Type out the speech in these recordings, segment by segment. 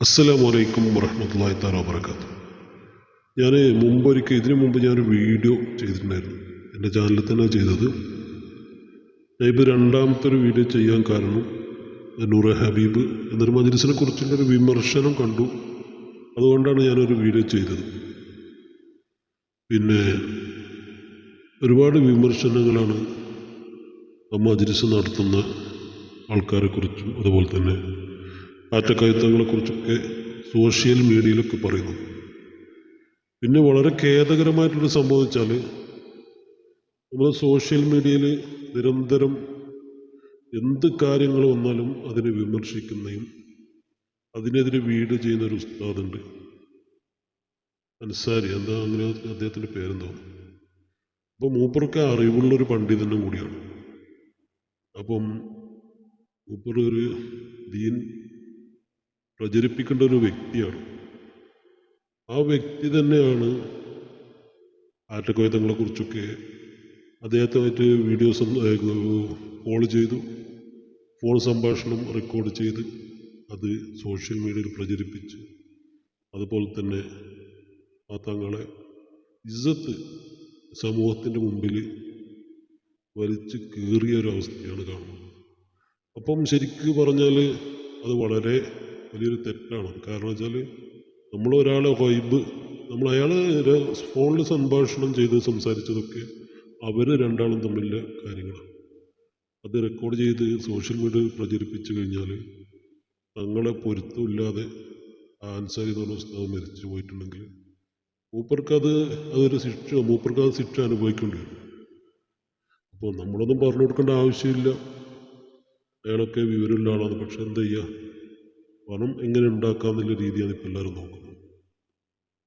അസ്സലാമു അലൈക്കും വറഹ്മത്തുള്ളാഹി തആല വബറകാതുഹു. ഇതിനു മുമ്പ് ഞാനൊരു വീഡിയോ ചെയ്തിട്ടുണ്ടായിരുന്നു. എൻ്റെ ചാനലിൽ തന്നെ ചെയ്തത്. ഞാനിപ്പോൾ രണ്ടാമത്തെ ഒരു വീഡിയോ ചെയ്യാൻ കാരണം നൂറെ ഹബീബ് എന്നൊരു മജ്‌ലിസിനെ കുറിച്ചുള്ളൊരു വിമർശനം കണ്ടു. അതുകൊണ്ടാണ് ഞാനൊരു വീഡിയോ ചെയ്തത്. പിന്നെ ഒരുപാട് വിമർശനങ്ങളാണ് ആ മജ്‌ലിസ് നടത്തുന്ന ആൾക്കാരെക്കുറിച്ചും അതുപോലെ തന്നെ ആറ്റക്കയറ്റങ്ങളെക്കുറിച്ചൊക്കെ സോഷ്യൽ മീഡിയയിലൊക്കെ പറയുന്നു. പിന്നെ വളരെ ഖേദകരമായിട്ടൊരു സംഭവം വെച്ചാൽ നമ്മൾ സോഷ്യൽ മീഡിയയിൽ നിരന്തരം എന്ത് കാര്യങ്ങൾ വന്നാലും അതിനെ വിമർശിക്കുന്നതും അതിനെതിരെ വീഡിയോ ചെയ്യുന്ന ഒരു ഉസ്താദുണ്ട്, അൻസാരി, എന്താ അങ്ങനെ അദ്ദേഹത്തിൻ്റെ പേരെന്തോ. അപ്പോൾ മൂപ്പർക്ക് അറിവുള്ളൊരു പണ്ഡിതനും കൂടിയാണ്. അപ്പം മൂപ്പർ ഒരു ദീൻ പ്രചരിപ്പിക്കേണ്ട ഒരു വ്യക്തിയാണ്. ആ വ്യക്തി തന്നെയാണ് ആറ്റക്കോയത്തങ്ങളെ കുറിച്ചൊക്കെ അദ്ദേഹത്തുമായിട്ട് വീഡിയോസ് കോൾ ചെയ്തു, ഫോൺ സംഭാഷണം റെക്കോർഡ് ചെയ്ത് അത് സോഷ്യൽ മീഡിയയിൽ പ്രചരിപ്പിച്ച് അതുപോലെ തന്നെ ആ തങ്ങളെ ഇസ്സത്ത് സമൂഹത്തിൻ്റെ മുമ്പിൽ വലിച്ച് കീറിയ ഒരവസ്ഥയാണ് കാണുന്നത്. അപ്പം ശരിക്ക് പറഞ്ഞാൽ അത് വളരെ വലിയൊരു തെറ്റാണ്. കാരണം വെച്ചാൽ നമ്മളൊരാളെ വൈബ് അയാൾ ഫോണിൽ സംഭാഷണം ചെയ്ത് സംസാരിച്ചതൊക്കെ അവർ രണ്ടാളും തമ്മിലുള്ള കാര്യങ്ങളാണ്. അത് റെക്കോർഡ് ചെയ്ത് സോഷ്യൽ മീഡിയയിൽ പ്രചരിപ്പിച്ചു കഴിഞ്ഞാൽ തങ്ങളെ പൊരുത്തമില്ലാതെ ആ അൻസാരി എന്ന് പറഞ്ഞ ഉസ്താദ് മരിച്ചു പോയിട്ടുണ്ടെങ്കിൽ അതൊരു ശിക്ഷ അനുഭവിക്കേണ്ടി വരും. അപ്പോൾ നമ്മളൊന്നും പറഞ്ഞു കൊടുക്കേണ്ട ആവശ്യമില്ല, അയാളൊക്കെ വിവരമുള്ള ആളാണ്. പക്ഷെ എന്താ ചെയ്യുക, പണം എങ്ങനെ ഉണ്ടാക്കാമെന്നുള്ള രീതിയാണ് ഇപ്പോൾ എല്ലാവരും നോക്കുന്നത്.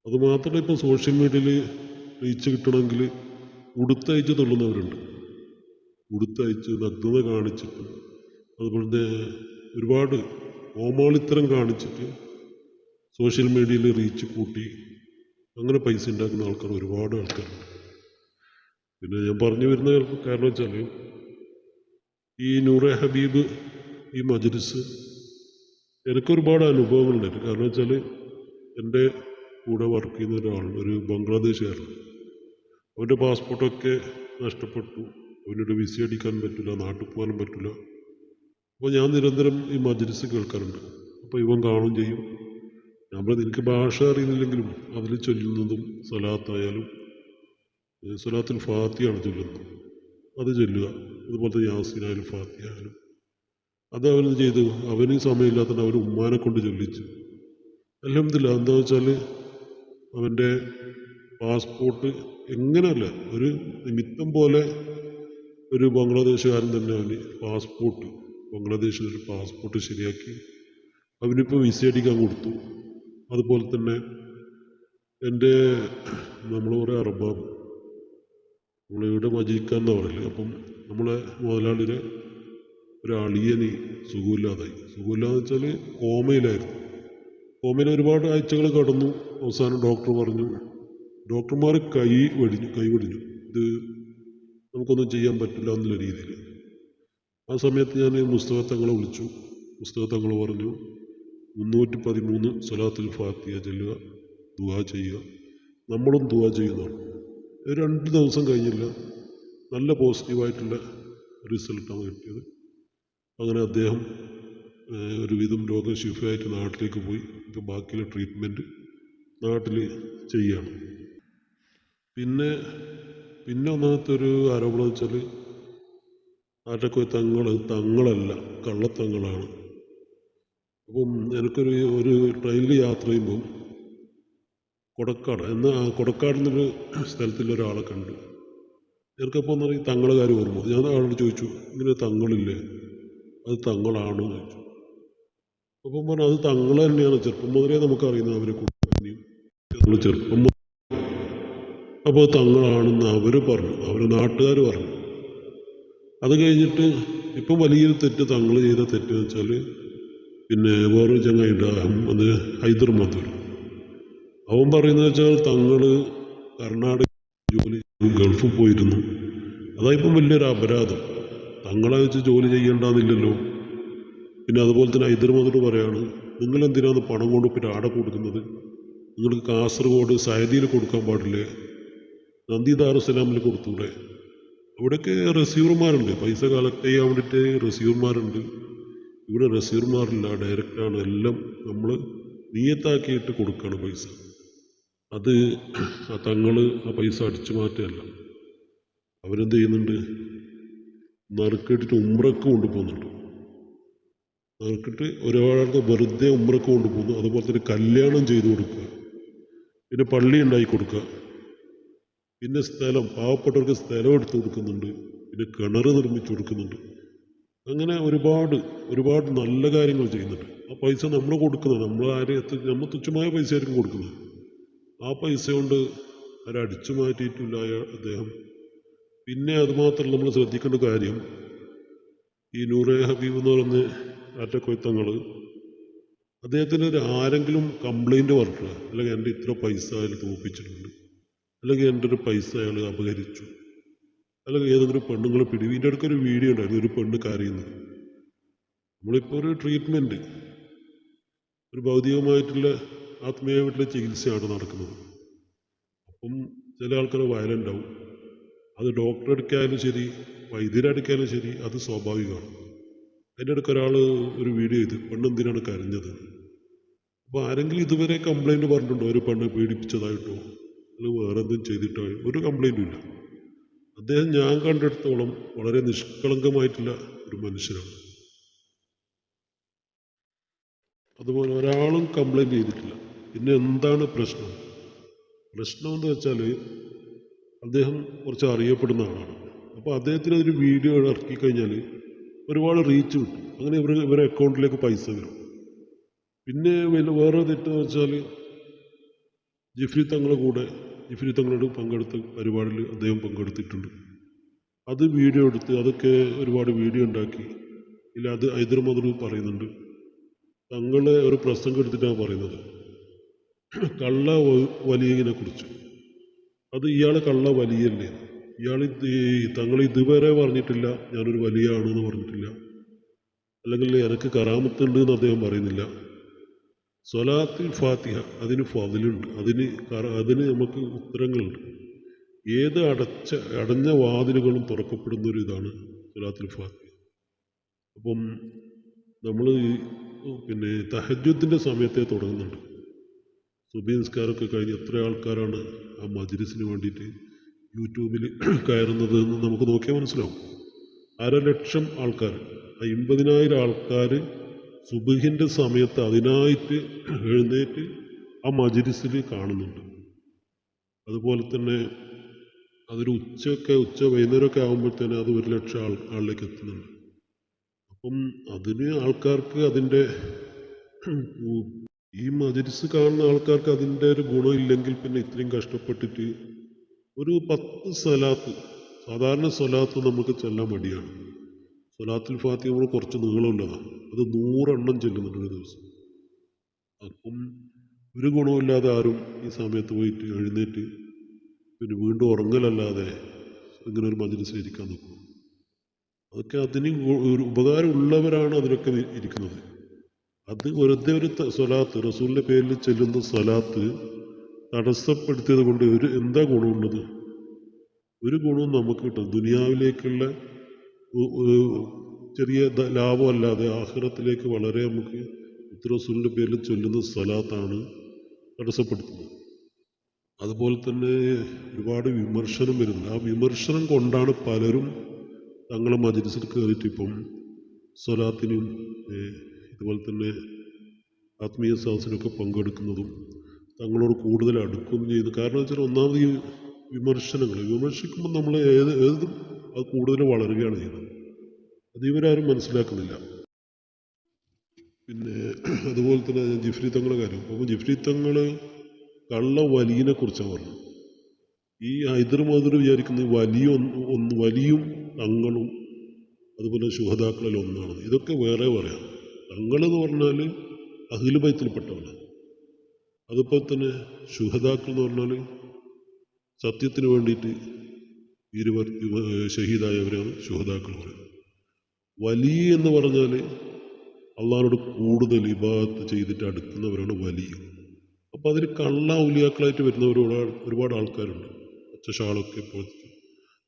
അതുമാത്രമല്ല, ഇപ്പോൾ സോഷ്യൽ മീഡിയയിൽ റീച്ച് കിട്ടണമെങ്കിൽ ഉടുത്തയച്ച് തള്ളുന്നവരുണ്ട്. ഉടുത്തയച്ച് നഗ്നത കാണിച്ചിട്ട് അതുപോലെ ഒരുപാട് കോമാളിത്തരം കാണിച്ചിട്ട് സോഷ്യൽ മീഡിയയിൽ റീച്ച് കൂട്ടി അങ്ങനെ പൈസ ഉണ്ടാക്കുന്ന ഒരുപാട് ആൾക്കാരുണ്ട്. പിന്നെ ഞാൻ പറഞ്ഞു വരുന്ന കാരണം വെച്ചാൽ ഈ നൂറെ ഹബീബ് ഈ മജ്‌ലിസ് എനിക്കൊരുപാട് അനുഭവങ്ങളുണ്ടായിട്ട്. കാരണം വെച്ചാൽ എൻ്റെ കൂടെ വർക്ക് ചെയ്യുന്ന ഒരാൾ, ഒരു ബംഗ്ലാദേശുകാരൻ, അവൻ്റെ പാസ്പോർട്ടൊക്കെ നഷ്ടപ്പെട്ടു. അവനൊരു വിസ അടിക്കാൻ പറ്റില്ല, നാട്ടിൽ പോകാനും പറ്റില്ല. അപ്പോൾ ഞാൻ നിരന്തരം ഈ മജ്‌ലിസ് കേൾക്കാറുണ്ട്. അപ്പോൾ ഇവൻ കാണുകയും ചെയ്യും. ഞാൻ പറഞ്ഞത് എനിക്ക് ഭാഷ അറിയുന്നില്ലെങ്കിലും അതിൽ ചൊല്ലുന്നതും സ്വലാത്തായാലും സ്വലാത്തുൽ ഫാത്തിഹയാണ് ചൊല്ലുന്നത്, അത് ചൊല്ലുക. അതുപോലത്തെ യാസീനായാലും ഫാത്തിഹ ആയാലും അത് അവന് ചെയ്തു. അവന് സമയമില്ലാത്തത് അവൻ ഉമ്മാനെ കൊണ്ട് ചൊല്ലിച്ചു. അൽഹംദുലില്ലാഹ്. എന്താ വെച്ചാൽ അവൻ്റെ പാസ്പോർട്ട് എങ്ങനെയല്ല, ഒരു നിമിത്തം പോലെ ഒരു ബംഗ്ലാദേശുകാരൻ തന്നെ അവന് ബംഗ്ലാദേശിലൊരു പാസ്പോർട്ട് ശരിയാക്കി അവനിപ്പോൾ വിസ അടിക്കാൻ കൊടുത്തു. അതുപോലെ തന്നെ നമ്മൾ കുറേ അറബാബ്, നമ്മളിവിടെ മജീക്കാന്ന് പറയില്ലേ, അപ്പം നമ്മളെ മുതലാളിയുടെ ഒരളിയന് സുഖമില്ലാന്ന് വെച്ചാൽ കോമയിലായിരുന്നു. കോമയിൽ ഒരുപാട് ആഴ്ചകൾ കടന്നു. അവസാനം ഡോക്ടർമാർ കൈ വെടിഞ്ഞു, ഇത് നമുക്കൊന്നും ചെയ്യാൻ പറ്റില്ല എന്നുള്ള രീതിയിൽ. ആ സമയത്ത് ഞാൻ മുസ്തഫ തങ്ങളെ വിളിച്ചു. മുസ്തഫ തങ്ങൾ പറഞ്ഞു, 313 സ്വലാത്തുൽ ഫാത്തിഹ ചൊല്ലുക, ദുആ ചെയ്യുക. നമ്മളും ദുആ ചെയ്യുന്നതാണ്. 2 ദിവസം കഴിഞ്ഞില്ല, നല്ല പോസിറ്റീവായിട്ടുള്ള റിസൾട്ടാണ് കിട്ടിയത്. അങ്ങനെ അദ്ദേഹം ഒരുവിധം രോഗശിഫയായിട്ട് നാട്ടിലേക്ക് പോയി. ഇപ്പോൾ ബാക്കിയുള്ള ട്രീറ്റ്മെൻറ്റ് നാട്ടിൽ ചെയ്യുകയാണ്. പിന്നെ ഒന്നാമത്തെ ഒരു ആരോപണം വെച്ചാൽ ആറ്റക്കോയ തങ്ങളല്ല, കള്ളത്തങ്ങളാണ്. അപ്പം ഒരു ട്രെയിനിൽ യാത്ര ചെയ്യുമ്പം കൊടക്കാട് എന്നൊരു സ്ഥലത്തുള്ളൊരാളെ കണ്ടു. എനിക്കപ്പോൾ എന്ന് പറയും തങ്ങളെ കാര്യം ഓർമ്മ. ഞാൻ ആളോട് ചോദിച്ചു, ഇങ്ങനെ തങ്ങളില്ലേ, അത് തങ്ങളാണോ എന്ന് ചോദിച്ചു. അപ്പം പറഞ്ഞു അത് തങ്ങൾ തന്നെയാണ്, ചെറുപ്പം മുതലേ നമുക്കറിയുന്ന അവരെ കുറിച്ച് ചെറുപ്പം. അപ്പോൾ തങ്ങളാണെന്ന് അവരെ നാട്ടുകാർ പറഞ്ഞു. അത് കഴിഞ്ഞിട്ട് ഇപ്പം വലിയൊരു തങ്ങൾ ചെയ്ത തെറ്റെന്ന് വെച്ചാൽ, പിന്നെ വേറൊരു ചങ്ങായിണ്ട്, അത് ഹൈദർ മധൂർ, അവൻ പറയുന്നത് വെച്ചാൽ തങ്ങൾ കർണാടക ജോലി ഗൾഫിൽ പോയിരുന്നു. അതായിപ്പം വലിയൊരു അപരാധം. തങ്ങളെ വെച്ച് ജോലി ചെയ്യേണ്ടെന്നില്ലല്ലോ. പിന്നെ അതുപോലെ തന്നെ ഹൈദർ മധൂർ പറയാണ്, നിങ്ങളെന്തിനാണ് പണം കൊണ്ടുപോയിട്ട് ആടെ കൊടുക്കുന്നത്? നിങ്ങൾക്ക് കാസർഗോഡ് സയദിയിൽ കൊടുക്കാൻ പാടില്ലേ? നന്ദി ദാറുസലാമിൽ കൊടുത്തൂടെ? അവിടെയൊക്കെ റിസീവർമാരുണ്ട്, പൈസ കളക്ട് ചെയ്യാൻ വേണ്ടിയിട്ട് റിസീവർമാരുണ്ട്. ഇവിടെ റിസീവർമാരില്ല, ഡയറക്റ്റാണ് എല്ലാം. നമ്മൾ നിയത്താക്കിയിട്ട് കൊടുക്കുകയാണ് പൈസ. അത് ആ തങ്ങൾ ആ പൈസ അടിച്ചു മാറ്റുകയല്ല. അവരെന്ത് ചെയ്യുന്നുണ്ട്? നറുക്കിട്ടിട്ട് ഉംറക്ക് കൊണ്ടുപോകുന്നുണ്ട്. നറുക്കിട്ട് ഒരാൾക്ക് വെറുതെ ഉംറക്ക് കൊണ്ടുപോകുന്നു. അതുപോലെ തന്നെ കല്യാണം ചെയ്തു കൊടുക്കുക, പിന്നെ പള്ളി ഉണ്ടാക്കി കൊടുക്കുക, പിന്നെ സ്ഥലം, പാവപ്പെട്ടവർക്ക് സ്ഥലം എടുത്തു കൊടുക്കുന്നുണ്ട്, പിന്നെ കിണർ നിർമ്മിച്ചു കൊടുക്കുന്നുണ്ട്. അങ്ങനെ ഒരുപാട് ഒരുപാട് നല്ല കാര്യങ്ങൾ ചെയ്യുന്നുണ്ട്. ആ പൈസ നമ്മൾ കൊടുക്കുന്നത്, നമ്മൾ തുച്ഛമായ പൈസ ആയിരിക്കും കൊടുക്കുന്നത്. ആ പൈസ കൊണ്ട് അടിച്ചു മാറ്റിയിട്ടില്ല അദ്ദേഹം. പിന്നെ അതുമാത്രമല്ല, നമ്മൾ ശ്രദ്ധിക്കേണ്ട കാര്യം, ഈ നൂറെ ഹബീബ് എന്ന് പറയുന്ന ആറ്റക്കൊയ്ത്തങ്ങൾ, അദ്ദേഹത്തിന് ആരെങ്കിലും കംപ്ലൈൻറ്റ് പറഞ്ഞിട്ട്, അല്ലെങ്കിൽ എൻ്റെ ഇത്ര പൈസ അയാൾ തോപ്പിച്ചിട്ടുണ്ട്, അല്ലെങ്കിൽ എൻ്റെ ഒരു പൈസ അയാൾ അപഹരിച്ചു, അല്ലെങ്കിൽ ഏതെങ്കിലും പെണ്ണുങ്ങൾ ഇതിൻ്റെ അടുത്തൊരു വീഡിയോ ഉണ്ടായിരുന്നു, ഒരു പെണ്ണ് കരയുന്നത്. നമ്മളിപ്പോൾ ഒരു ട്രീറ്റ്മെൻറ്റ്, ഒരു ഭൗതികമായിട്ടുള്ള ആത്മീയമായിട്ടുള്ള ചികിത്സയാണ് നടക്കുന്നത്. അപ്പം ചില ആൾക്കാർ വയലൻ്റ് ആവും. അത് ഡോക്ടർ എടുക്കാനും ശരി, വൈദ്യരടിക്കാനും ശരി, അത് സ്വാഭാവികമാണ്. അതിൻ്റെ ഇടയ്ക്ക് ഒരാൾ ഒരു വീഡിയോ ചെയ്ത് പെണ്ണെന്തിനാണ് കരഞ്ഞത്. അപ്പോൾ ആരെങ്കിലും ഇതുവരെ കംപ്ലൈൻറ്റ് പറഞ്ഞിട്ടുണ്ടോ? ഒരു പെണ്ണ് പീഡിപ്പിച്ചതായിട്ടോ അല്ലെങ്കിൽ വേറെ എന്തും ചെയ്തിട്ടോ? ഒരു കംപ്ലൈൻറ്റും ഇല്ല. അദ്ദേഹം ഞാൻ കണ്ടെടുത്തോളം വളരെ നിഷ്കളങ്കമായിട്ടുള്ള ഒരു മനുഷ്യനാണ്. അതുപോലെ ഒരാളും കംപ്ലൈൻറ്റ് ചെയ്തിട്ടില്ല. പിന്നെ എന്താണ് പ്രശ്നം? പ്രശ്നമെന്ന് വെച്ചാൽ അദ്ദേഹം കുറച്ച് അറിയപ്പെടുന്ന ആളാണ്. അപ്പോൾ അദ്ദേഹത്തിന് ഒരു വീഡിയോ ഇറക്കി കഴിഞ്ഞാൽ ഒരുപാട് റീച്ച് കിട്ടും. അങ്ങനെ ഇവരെ അക്കൗണ്ടിലേക്ക് പൈസ വരും. പിന്നെ വേറെ തെറ്റെന്ന് വെച്ചാൽ ജിഫ്രി തങ്ങളോട് പങ്കെടുത്ത പരിപാടിയിൽ അദ്ദേഹം പങ്കെടുത്തിട്ടുണ്ട്. അത് വീഡിയോ എടുത്ത് അതൊക്കെ ഒരുപാട് വീഡിയോ ഉണ്ടാക്കി. ഇല്ല, അത് ഹൈദർമദർ പറയുന്നുണ്ട്. തങ്ങളെ ഒരു പ്രസംഗം എടുത്തിട്ടാണ് പറയുന്നത് കള്ള വലിയതിനെ കുറിച്ച്. അത് ഇയാൾ കള്ള വലിയല്ലേ? ഇയാൾ തങ്ങൾ ഇതുവരെ പറഞ്ഞിട്ടില്ല ഞാനൊരു വലിയ ആണെന്ന് പറഞ്ഞിട്ടില്ല, അല്ലെങ്കിൽ എനിക്ക് കറാമത്തുണ്ട് എന്ന് അദ്ദേഹം പറയുന്നില്ല. സ്വലാത്തുൽ ഫാത്തിഹ അതിന് ഫളിലുണ്ട്, അതിന് നമുക്ക് ഉത്തരങ്ങളുണ്ട്. ഏത് അടഞ്ഞ വാതിലുകളും തുറക്കപ്പെടുന്ന ഒരു ഇതാണ് സ്വലാത്തുൽ ഫാത്തിഹ. അപ്പം നമ്മൾ പിന്നെ തഹജ്ജുദിൻ്റെ സമയത്തെ തുടങ്ങുന്നുണ്ട്. സുബഹി നിസ്കാരമൊക്കെ കഴിഞ്ഞ് എത്ര ആൾക്കാരാണ് ആ മജ്‌ലിസിന് വേണ്ടിയിട്ട് യൂട്യൂബിൽ കയറുന്നത് എന്ന് നമുക്ക് നോക്കിയാൽ മനസ്സിലാവും. 1,00,000 ആൾക്കാർ, 50,000 ആൾക്കാർ സുബഹിൻ്റെ സമയത്ത് അതിനായിട്ട് എഴുന്നേറ്റ് ആ മജ്‌ലിസിൽ കാണുന്നുണ്ട്. അതുപോലെ തന്നെ അതൊരു വൈകുന്നേരമൊക്കെ ആകുമ്പോഴത്തേന് അത് 1,00,000 ആളിലേക്ക് എത്തുന്നുണ്ട്. അപ്പം അതിന് ആൾക്കാർക്ക് അതിൻ്റെ ഈ മജ്‌ലിസ് കാണുന്ന ആൾക്കാർക്ക് അതിൻ്റെ ഒരു ഗുണമില്ലെങ്കിൽ പിന്നെ ഇത്രയും കഷ്ടപ്പെട്ടിട്ട് ഒരു 10 സ്വലാത്ത്, സാധാരണ സ്വലാത്ത് നമുക്ക് ചെല്ലാൻ മടിയാണ്. സ്വലാത്തുൽ ഫാത്തിഹ നമ്മൾ കുറച്ച് നീളമുള്ളതാണ്, അത് 100 എണ്ണം ചെല്ലുന്നുണ്ട് ഒരു ദിവസം. അപ്പം ഒരു ഗുണമില്ലാതെ ആരും ഈ സമയത്ത് പോയിട്ട് എഴുന്നേറ്റ് പിന്നെ വീണ്ടും ഉറങ്ങലല്ലാതെ ഇങ്ങനെ ഒരു മജ്‌ലിസിൽ ഇരിക്കാൻ നോക്കും. അതൊക്കെ അതിന് ഒരു ഉപകാരമുള്ളവരാണ് അതിലൊക്കെ ഇരിക്കുന്നത്. അത് വെറുതെ ഒരു സ്വലാത്ത്, റസൂലിൻ്റെ പേരിൽ ചെല്ലുന്ന സ്വലാത്ത് തടസ്സപ്പെടുത്തിയത് കൊണ്ട് എന്താ ഗുണമുള്ളത്? ഒരു ഗുണവും നമുക്ക് കിട്ടും. ദുനിയാവിലേക്കുള്ള ചെറിയ ലാഭമല്ലാതെ ആഖിറത്തിലേക്ക് വളരെ നമുക്ക് റസൂലിൻ്റെ പേരിൽ ചൊല്ലുന്ന സ്വലാത്താണ് തടസ്സപ്പെടുത്തുന്നത്. അതുപോലെ തന്നെ ഒരുപാട് വിമർശനം വരുന്നുണ്ട്. ആ വിമർശനം കൊണ്ടാണ് പലരും തങ്ങളെ മജ്‌ലിസിൽ കയറിയിട്ട് ഇപ്പം സ്വലാത്തിനും ഇതുപോലെ തന്നെ ആത്മീയ സദസ്സിനൊക്കെ പങ്കെടുക്കുന്നതും തങ്ങളോട് കൂടുതൽ അടുക്കുകയും ചെയ്യുന്നു. കാരണം വെച്ചാൽ ഒന്നാമത് ഈ വിമർശിക്കുമ്പോൾ നമ്മൾ ഏതും അത് കൂടുതൽ വളരുകയാണ് ചെയ്യുന്നത്. അത് ഇവരാരും മനസ്സിലാക്കുന്നില്ല. പിന്നെ അതുപോലെ തന്നെ ജിഫ്രി തങ്ങളുടെ കാര്യം, അപ്പോൾ ജിഫ്രി തങ്ങൾ കള്ള വലിയനെ കുറിച്ചാണ് പറഞ്ഞത്. ഈ ഹൈദർമദർ വിചാരിക്കുന്നത് വലിയും തങ്ങളും അതുപോലെ ശുഹദാക്കളിൽ ഒന്നാണ്. ഇതൊക്കെ വേറെ പറയാം. തങ്ങളെന്ന് പറഞ്ഞാൽ അഹ്ലു ബൈത്തിൽപ്പെട്ടവരാണ്. അതുപോലെ തന്നെ ശുഹദാക്കൾ എന്ന് പറഞ്ഞാൽ സത്യത്തിന് വേണ്ടിയിട്ട് ഷഹീദായവരാണ് ശുഹദാക്കൾ പറയുന്നത്. വലിയ എന്ന് പറഞ്ഞാൽ അള്ളാഹിനോട് കൂടുതൽ ഇബാദത്ത് ചെയ്തിട്ട് അടുക്കുന്നവരാണ് വലിയ. അപ്പോൾ അതിൽ കള്ള ഔലിയാക്കളായിട്ട് വരുന്നവരോട് ഒരുപാട് ആൾക്കാരുണ്ട്, പച്ച ഷാളൊക്കെ പോയിട്ട്.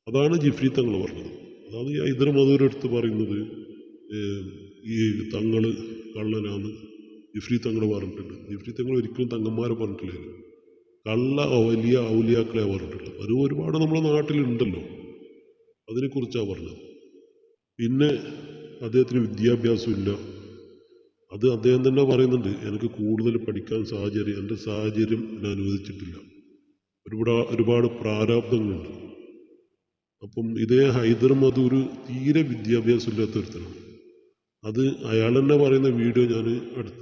അതാണ് ജിഫ്രി തങ്ങൾ പറഞ്ഞത്. അതാണ് ഈ ഹൈദർ മധൂരെടുത്ത് പറയുന്നത്. ഈ തങ്ങൾ കള്ളനാന്ന് ജിഫ്രി തങ്ങൾ പറഞ്ഞിട്ടുണ്ട്. ജിഫ്രി തങ്ങൾ ഒരിക്കലും തങ്ങന്മാരെ പറഞ്ഞിട്ടില്ല, കള്ള വലിയ ഔലിയാക്കളെ പറഞ്ഞിട്ടുള്ളത്. അത് ഒരുപാട് നമ്മുടെ നാട്ടിലുണ്ടല്ലോ, അതിനെക്കുറിച്ചാണ് പറഞ്ഞത്. പിന്നെ അദ്ദേഹത്തിന് വിദ്യാഭ്യാസമില്ല. അത് അദ്ദേഹം തന്നെ പറയുന്നുണ്ട്, എനിക്ക് കൂടുതൽ പഠിക്കാൻ എൻ്റെ സാഹചര്യം എന്നെ അനുവദിച്ചിട്ടില്ല, ഒരുപാട് പ്രാരാബ്ദങ്ങളുണ്ട്. അപ്പം ഇതേ ഹൈദർ മധൂർ തീരെ വിദ്യാഭ്യാസം ഇല്ലാത്ത ഒരുത്തനാണ്. അത് അയാൾ തന്നെ പറയുന്ന വീഡിയോ ഞാൻ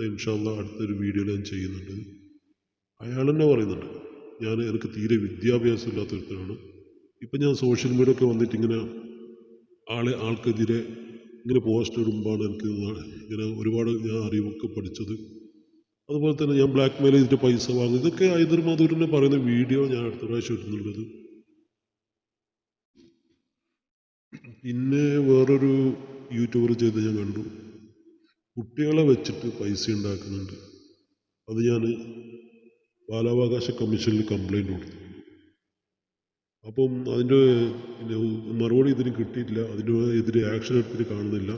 ഇൻഷാ അല്ലാഹ് അടുത്തൊരു വീഡിയോയിൽ ഞാൻ ചെയ്യുന്നുണ്ട്. അയാൾ തന്നെ പറയുന്നുണ്ട്, എനിക്ക് തീരെ വിദ്യാഭ്യാസം ഇല്ലാത്ത ഒരുത്തനാണ്. ഇപ്പം ഞാൻ സോഷ്യൽ മീഡിയ ഒക്കെ വന്നിട്ട് ഇങ്ങനെ ആൾക്കെതിരെ ഇങ്ങനെ പോസ്റ്റ് ഇടുമ്പോഴാണ് എനിക്ക് ഇങ്ങനെ ഒരുപാട് ഞാൻ അറിവൊക്കെ പഠിച്ചത്. അതുപോലെ തന്നെ ഞാൻ ബ്ലാക്ക് മെയിൽ ചെയ്തിട്ട് പൈസ വാങ്ങും. ഇതൊക്കെ ഹൈദർ മധൂരിനെ പറയുന്ന വീഡിയോ ഞാൻ അടുത്ത പ്രാവശ്യം ഇടുന്നുള്ളത്. പിന്നെ വേറൊരു യൂട്യൂബർ ചെയ്ത് ഞാൻ കണ്ടു, കുട്ടികളെ വെച്ചിട്ട് പൈസ ഉണ്ടാക്കുന്നുണ്ട്. അത് ഞാൻ ബാലാവകാശ കമ്മീഷനിൽ കംപ്ലൈൻറ്റ് കൊടുത്തു. അപ്പം അതിൻ്റെ മറുപടി ഇതിന് കിട്ടിയിട്ടില്ല. അതിനെതിരെ ആക്ഷൻ എടുത്തിട്ട് കാണുന്നില്ല.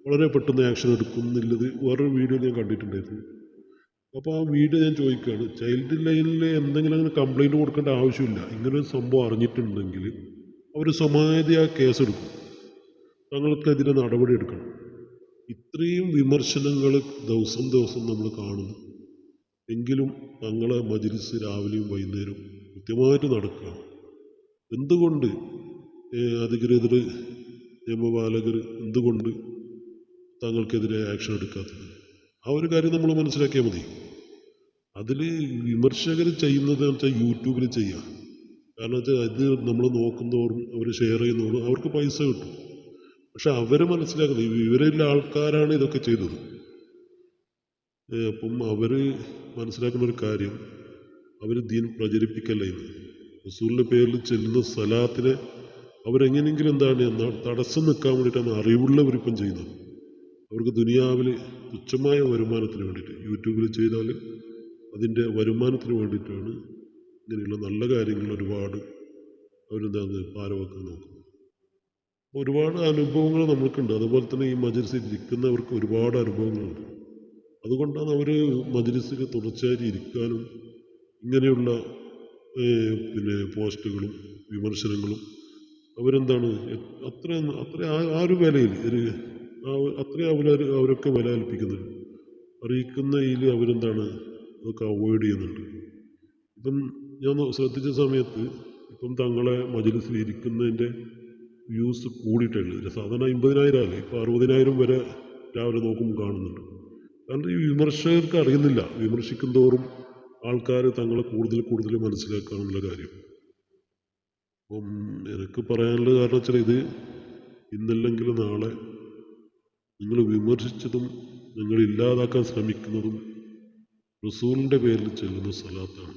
വളരെ പെട്ടെന്ന് ആക്ഷൻ എടുക്കുന്നില്ലത് വേറൊരു വീഡിയോ ഞാൻ കണ്ടിട്ടുണ്ടായിരുന്നു. അപ്പോൾ ആ വീഡിയോ ഞാൻ ചോദിക്കുകയാണ്, ചൈൽഡ് ലൈനിൽ എന്തെങ്കിലും അങ്ങനെ കംപ്ലൈൻറ്റ് കൊടുക്കേണ്ട ആവശ്യമില്ല. ഇങ്ങനൊരു സംഭവം അറിഞ്ഞിട്ടുണ്ടെങ്കിൽ അവർ സ്വമേധയാ കേസെടുക്കും, തങ്ങൾക്കെതിരെ നടപടി എടുക്കണം. ഇത്രയും വിമർശനങ്ങൾ ദിവസം നമ്മൾ കാണുന്നു. എങ്കിലും തങ്ങളെ മജ്‌ലിസ് രാവിലെയും വൈകുന്നേരവും കൃത്യമായിട്ട് നടക്കുകയാണ്. എന്തുകൊണ്ട് അധികൃതർ, നിയമപാലകർ എന്തുകൊണ്ട് തങ്ങൾക്കെതിരെ ആക്ഷൻ എടുക്കാത്തത്? ആ ഒരു കാര്യം നമ്മൾ മനസ്സിലാക്കിയാൽ മതി. അതിൽ വിമർശകർ ചെയ്യുന്നത് വെച്ചാൽ യൂട്യൂബിൽ ചെയ്യുക. കാരണം വെച്ചാൽ അത് നമ്മൾ നോക്കുന്നതോറും അവർ ഷെയർ ചെയ്യുന്നതോറും അവർക്ക് പൈസ കിട്ടും. പക്ഷെ അവരെ മനസ്സിലാക്കുന്നത് വിവരമുള്ള ആൾക്കാരാണ് ഇതൊക്കെ ചെയ്തത്. അപ്പം അവർ മനസ്സിലാക്കുന്ന ഒരു കാര്യം, അവർ ദീൻ പ്രചരിപ്പിക്കല്ല. ഇന്ന് റസൂലിൻ്റെ പേരിൽ ചെല്ലുന്ന സലാത്തിനെ അവരെങ്ങനെയെങ്കിലും തടസ്സം നിൽക്കാൻ വേണ്ടിയിട്ടാണ് അറിവുള്ളവരിപ്പം ചെയ്യുന്നത്. അവർക്ക് ദുനിയാവിൽ തുച്ഛമായ വരുമാനത്തിന് വേണ്ടിയിട്ട് യൂട്യൂബിൽ ചെയ്താൽ അതിൻ്റെ വരുമാനത്തിന് വേണ്ടിയിട്ടാണ് ഇങ്ങനെയുള്ള നല്ല കാര്യങ്ങൾ ഒരുപാട് പാരവെക്കാൻ നോക്കുന്നത്. ഒരുപാട് അനുഭവങ്ങൾ നമുക്കുണ്ട്. അതുപോലെ തന്നെ ഈ മജ്‌ലിസിൽ ഇരിക്കുന്നവർക്ക് ഒരുപാട് അനുഭവങ്ങളുണ്ട്. അതുകൊണ്ടാണ് അവർ മജ്‌ലിസിൽ തുടർച്ചയായിട്ട് ഇരിക്കാനും ഇങ്ങനെയുള്ള പോസ്റ്റുകളും വിമർശനങ്ങളും അത്ര ആ ഒരു വിലയിൽ അവരൊക്കെ വില കൽപ്പിക്കുന്നുണ്ട്. അറിയിക്കുന്നതിൽ അതൊക്കെ അവോയ്ഡ് ചെയ്യുന്നുണ്ട്. ഇപ്പം ഞാൻ ശ്രദ്ധിച്ച സമയത്ത് ഇപ്പം തങ്ങളെ മജ്‌ലിസിൽ ഇരിക്കുന്നതിൻ്റെ വ്യൂസ് കൂടിയിട്ടുണ്ട്. സാധാരണ 50,000 അല്ലേ, ഇപ്പോൾ 60,000 വരെ രാവിലെ നോക്കുമ്പോൾ കാണുന്നുണ്ട്. കാരണം ഈ വിമർശകർക്ക് അറിയുന്നില്ല, വിമർശിക്കും തോറും ആൾക്കാർ തങ്ങളെ കൂടുതൽ മനസ്സിലാക്കാനുള്ള കാര്യം. അപ്പം എനിക്ക് പറയാനുള്ള കാരണം വെച്ചാൽ ഇത് ഇന്നല്ലെങ്കിൽ നാളെ നിങ്ങൾ വിമർശിച്ചതും നിങ്ങൾ ഇല്ലാതാക്കാൻ ശ്രമിക്കുന്നതും റസൂലിൻ്റെ പേരിൽ ചെല്ലുന്ന സലാത്താണ്.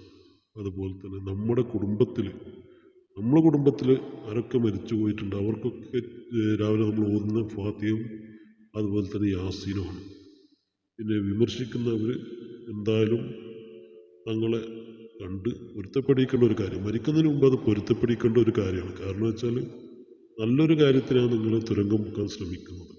അതുപോലെ തന്നെ നമ്മുടെ കുടുംബത്തിൽ ആരൊക്കെ മരിച്ചു പോയിട്ടുണ്ട് അവർക്കൊക്കെ രാവിലെ നമ്മൾ ഓതുന്ന ഫാത്തിഹയും അതുപോലെ തന്നെ യാസീനുമാണ്. പിന്നെ വിമർശിക്കുന്നവർ എന്തായാലും തങ്ങളെ കണ്ട് പൊരുത്തപ്പെടിക്കേണ്ട ഒരു കാര്യം, മരിക്കുന്നതിന് മുമ്പ് അത് പൊരുത്തപ്പെടിക്കേണ്ട ഒരു കാര്യമാണ്. കാരണം വെച്ചാൽ നല്ലൊരു കാര്യത്തിനാണ് നിങ്ങൾ തുരങ്കം മുക്കാൻ ശ്രമിക്കുന്നത്.